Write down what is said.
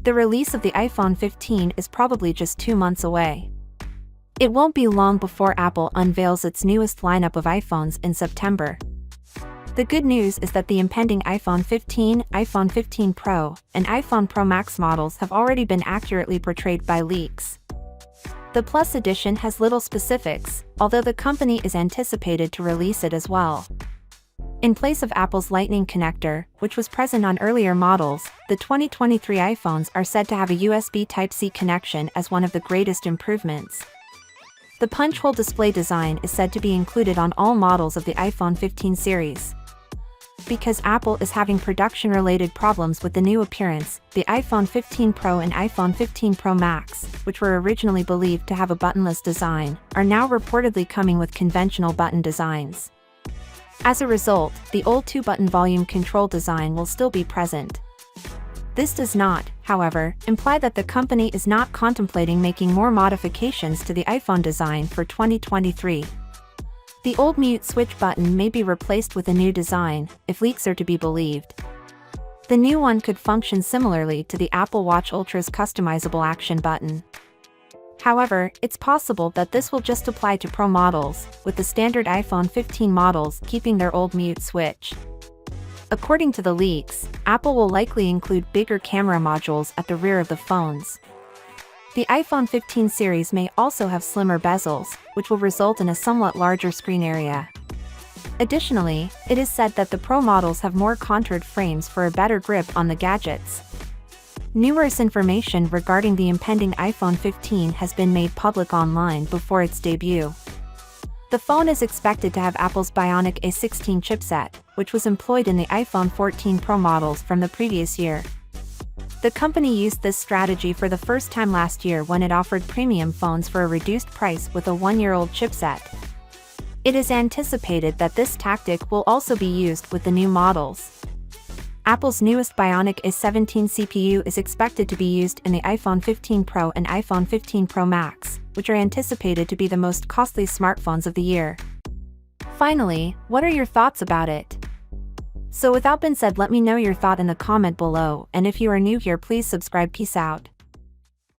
the release of the iPhone 15 is probably just 2 months away. It won't be long before Apple unveils its newest lineup of iPhones in September. The good news is that the impending iPhone 15, iPhone 15 Pro, and iPhone Pro Max models have already been accurately portrayed by leaks. The Plus edition has little specifics, although the company is anticipated to release it as well. In place of Apple's Lightning connector, which was present on earlier models, the 2023 iPhones are said to have a USB Type-C connection as one of the greatest improvements. The punch-hole display design is said to be included on all models of the iPhone 15 series. Because Apple is having production-related problems with the new appearance, the iPhone 15 Pro and iPhone 15 Pro Max, which were originally believed to have a buttonless design, are now reportedly coming with conventional button designs. As a result, the old 2-button volume control design will still be present. This does not, however, imply that the company is not contemplating making more modifications to the iPhone design for 2023. The old mute switch button may be replaced with a new design, if leaks are to be believed. The new one could function similarly to the Apple Watch Ultra's customizable action button. However, it's possible that this will just apply to Pro models, with the standard iPhone 15 models keeping their old mute switch. According to the leaks, Apple will likely include bigger camera modules at the rear of the phones. The iPhone 15 series may also have slimmer bezels, which will result in a somewhat larger screen area. Additionally, it is said that the Pro models have more contoured frames for a better grip on the gadgets. Numerous information regarding the impending iPhone 15 has been made public online before its debut. The phone is expected to have Apple's Bionic A16 chipset, which was employed in the iPhone 14 Pro models from the previous year. The company used this strategy for the first time last year when it offered premium phones for a reduced price with a 1-year-old chipset. It is anticipated that this tactic will also be used with the new models. Apple's newest Bionic A17 CPU is expected to be used in the iPhone 15 Pro and iPhone 15 Pro Max, which are anticipated to be the most costly smartphones of the year. Finally, what are your thoughts about it? So without being said, let me know your thought in the comment below, and if you are new here, please subscribe. Peace out.